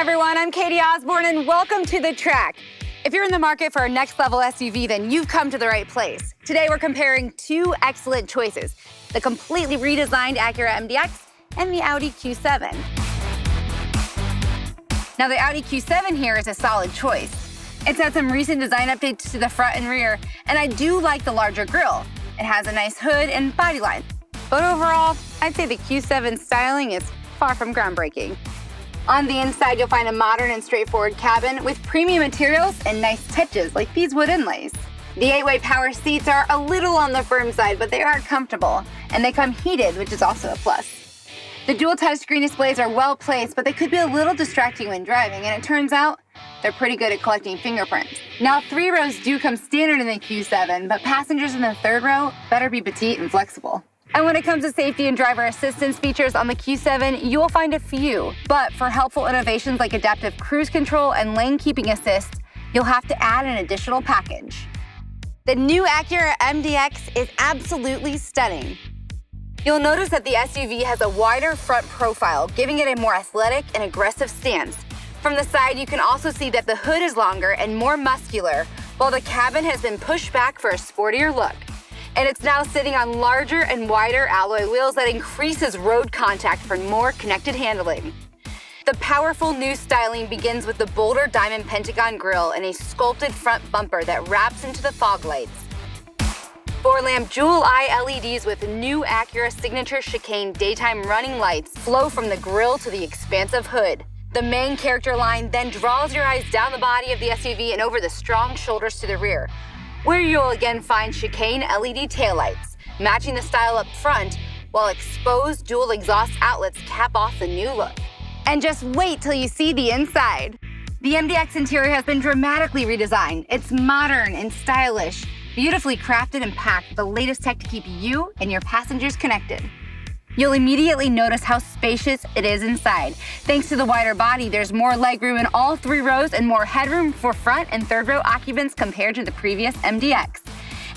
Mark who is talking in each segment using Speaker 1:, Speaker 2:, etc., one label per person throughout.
Speaker 1: everyone, I'm Katie Osborne and welcome to The Track. If you're in the market for a next level SUV, then you've come to the right place. Today we're comparing two excellent choices, the completely redesigned Acura MDX and the Audi Q7. Now the Audi Q7 here is a solid choice. It's had some recent design updates to the front and rear, and I do like the larger grille. It has a nice hood and body line. But overall, I'd say the Q7 styling is far from groundbreaking. On the inside, you'll find a modern and straightforward cabin with premium materials and nice touches like these wood inlays. The 8-way power seats are a little on the firm side, but they are comfortable, and they come heated, which is also a plus. The dual touchscreen displays are well placed, but they could be a little distracting when driving, and it turns out they're pretty good at collecting fingerprints. Now, 3 rows do come standard in the Q7, but passengers in the 3rd row better be petite and flexible. And when it comes to safety and driver assistance features on the Q7, you will find a few. But for helpful innovations like adaptive cruise control and lane keeping assist, you'll have to add an additional package. The new Acura MDX is absolutely stunning. You'll notice that the SUV has a wider front profile, giving it a more athletic and aggressive stance. From the side, you can also see that the hood is longer and more muscular, while the cabin has been pushed back for a sportier look. And it's now sitting on larger and wider alloy wheels that increases road contact for more connected handling. The powerful new styling begins with the bolder diamond pentagon grille and a sculpted front bumper that wraps into the fog lights. 4-lamp jewel-eye LEDs with new Acura signature chicane daytime running lights flow from the grille to the expansive hood. The main character line then draws your eyes down the body of the SUV and over the strong shoulders to the rear, where you'll again find chicane LED taillights, matching the style up front, while exposed dual exhaust outlets cap off the new look. And just wait till you see the inside. The MDX interior has been dramatically redesigned. It's modern and stylish, beautifully crafted and packed with the latest tech to keep you and your passengers connected. You'll immediately notice how spacious it is inside. Thanks to the wider body, there's more legroom in all 3 rows and more headroom for front and 3rd row occupants compared to the previous MDX.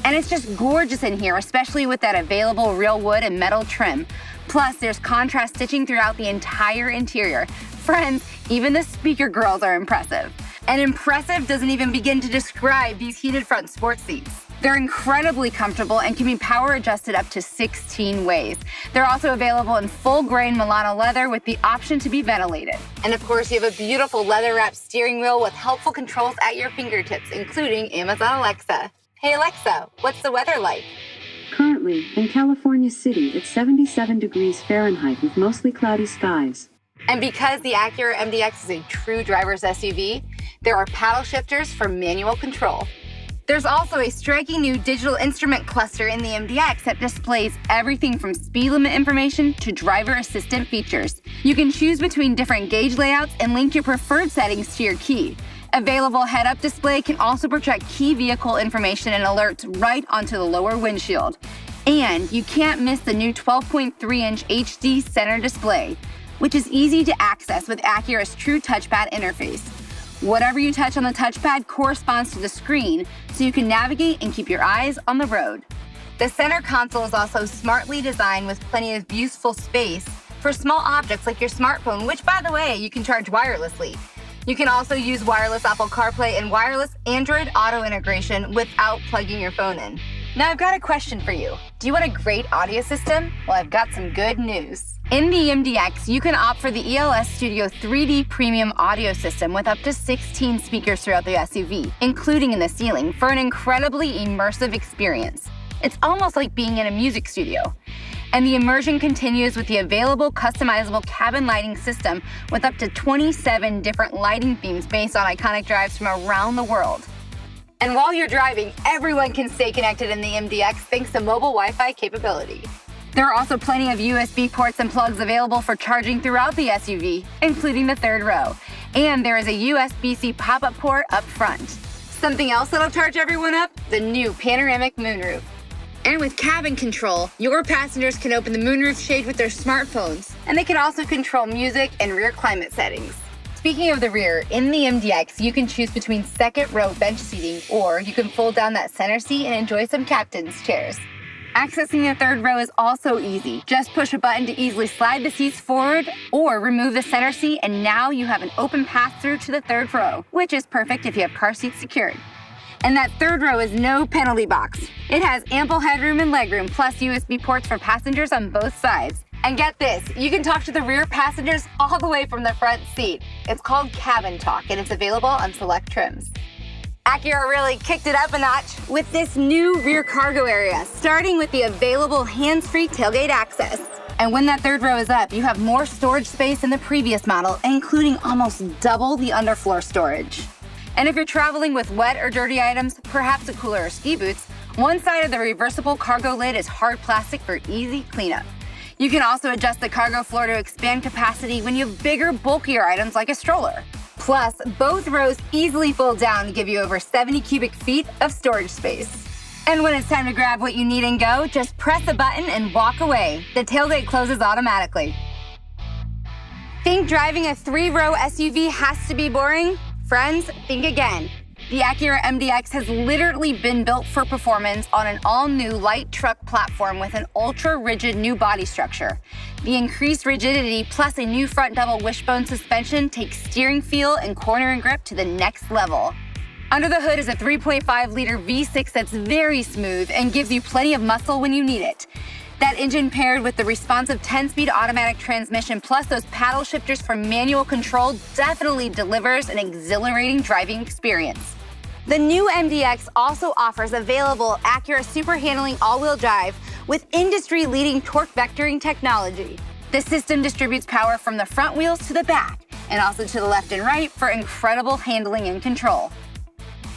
Speaker 1: And it's just gorgeous in here, especially with that available real wood and metal trim. Plus, there's contrast stitching throughout the entire interior. Friends, even the speaker grills are impressive. And impressive doesn't even begin to describe these heated front sports seats. They're incredibly comfortable and can be power adjusted up to 16 ways. They're also available in full grain Milano leather with the option to be ventilated. And of course, you have a beautiful leather wrapped steering wheel with helpful controls at your fingertips, including Amazon Alexa. Hey Alexa, what's the weather like?
Speaker 2: Currently, in California City, it's 77 degrees Fahrenheit with mostly cloudy skies.
Speaker 1: And because the Acura MDX is a true driver's SUV, there are paddle shifters for manual control. There's also a striking new digital instrument cluster in the MDX that displays everything from speed limit information to driver assistant features. You can choose between different gauge layouts and link your preferred settings to your key. Available head-up display can also project key vehicle information and alerts right onto the lower windshield. And you can't miss the new 12.3-inch HD center display, which is easy to access with Acura's true touchpad interface. Whatever you touch on the touchpad corresponds to the screen, so you can navigate and keep your eyes on the road. The center console is also smartly designed with plenty of useful space for small objects like your smartphone, which, by the way, you can charge wirelessly. You can also use wireless Apple CarPlay and wireless Android Auto integration without plugging your phone in. Now I've got a question for you. Do you want a great audio system? Well, I've got some good news. In the MDX, you can opt for the ELS Studio 3D Premium audio system with up to 16 speakers throughout the SUV, including in the ceiling, for an incredibly immersive experience. It's almost like being in a music studio. And the immersion continues with the available customizable cabin lighting system with up to 27 different lighting themes based on iconic drives from around the world. And while you're driving, everyone can stay connected in the MDX thanks to mobile Wi-Fi capability. There are also plenty of USB ports and plugs available for charging throughout the SUV, including the 3rd row. And there is a USB-C pop-up port up front. Something else that'll charge everyone up? The new panoramic moonroof. And with cabin control, your passengers can open the moonroof shade with their smartphones, and they can also control music and rear climate settings. Speaking of the rear, in the MDX, you can choose between 2nd row bench seating, or you can fold down that center seat and enjoy some captain's chairs. Accessing the third row is also easy. Just push a button to easily slide the seats forward or remove the center seat, and now you have an open path through to the third row, which is perfect if you have car seats secured. And that third row is no penalty box. It has ample headroom and legroom, plus USB ports for passengers on both sides. And get this, you can talk to the rear passengers all the way from the front seat. It's called Cabin Talk, and it's available on select trims. Acura really kicked it up a notch with this new rear cargo area, starting with the available hands-free tailgate access. And when that third row is up, you have more storage space than the previous model, including almost double the underfloor storage. And if you're traveling with wet or dirty items, perhaps a cooler or ski boots, one side of the reversible cargo lid is hard plastic for easy cleanup. You can also adjust the cargo floor to expand capacity when you have bigger, bulkier items like a stroller. Plus, both rows easily fold down to give you over 70 cubic feet of storage space. And when it's time to grab what you need and go, just press a button and walk away. The tailgate closes automatically. Think driving a 3-row SUV has to be boring? Friends, think again. The Acura MDX has literally been built for performance on an all-new light truck platform with an ultra-rigid new body structure. The increased rigidity plus a new front double wishbone suspension takes steering feel and cornering grip to the next level. Under the hood is a 3.5-liter V6 that's very smooth and gives you plenty of muscle when you need it. That engine paired with the responsive 10-speed automatic transmission plus those paddle shifters for manual control definitely delivers an exhilarating driving experience. The new MDX also offers available Acura super handling all-wheel drive with industry-leading torque vectoring technology. The system distributes power from the front wheels to the back and also to the left and right for incredible handling and control.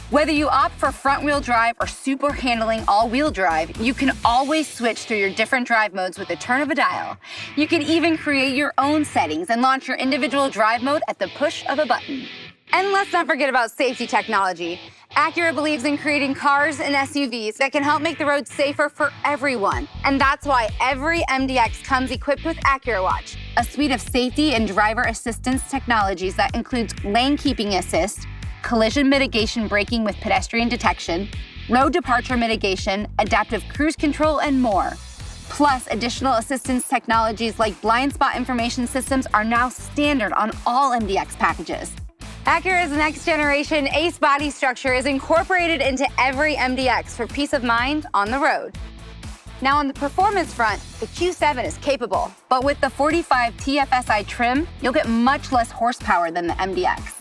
Speaker 1: Whether you opt for front-wheel drive or super handling all-wheel drive, you can always switch through your different drive modes with the turn of a dial. You can even create your own settings and launch your individual drive mode at the push of a button. And let's not forget about safety technology. Acura believes in creating cars and SUVs that can help make the road safer for everyone. And that's why every MDX comes equipped with Acura Watch, a suite of safety and driver assistance technologies that includes lane keeping assist, collision mitigation braking with pedestrian detection, road departure mitigation, adaptive cruise control, and more. Plus, additional assistance technologies like blind spot information systems are now standard on all MDX packages. Acura's next-generation ACE body structure is incorporated into every MDX for peace of mind on the road. Now, on the performance front, the Q7 is capable, but with the 45 TFSI trim, you'll get much less horsepower than the MDX.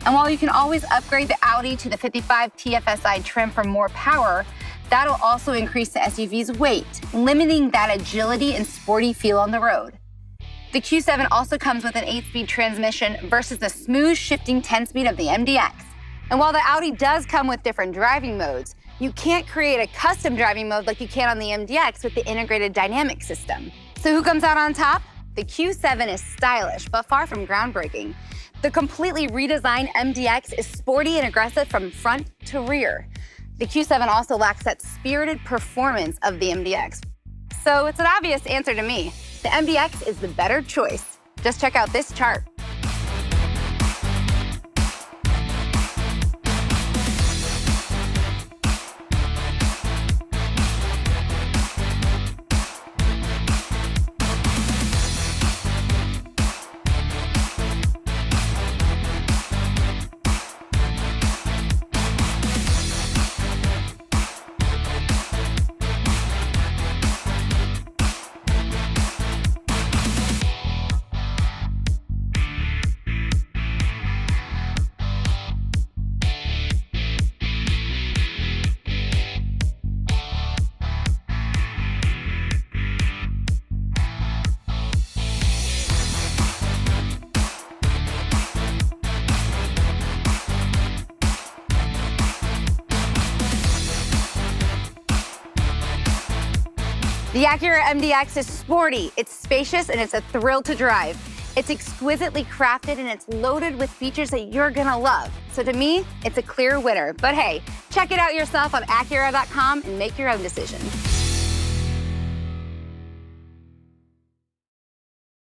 Speaker 1: And while you can always upgrade the Audi to the 55 TFSI trim for more power, that'll also increase the SUV's weight, limiting that agility and sporty feel on the road. The Q7 also comes with an 8-speed transmission versus the smooth shifting 10-speed of the MDX. And while the Audi does come with different driving modes, you can't create a custom driving mode like you can on the MDX with the integrated dynamic system. So who comes out on top? The Q7 is stylish, but far from groundbreaking. The completely redesigned MDX is sporty and aggressive from front to rear. The Q7 also lacks that spirited performance of the MDX. So it's an obvious answer to me. The MDX is the better choice. Just check out this chart. The Acura MDX is sporty, it's spacious, and it's a thrill to drive. It's exquisitely crafted and it's loaded with features that you're gonna love. So to me, it's a clear winner. But hey, check it out yourself on Acura.com and make your own decision.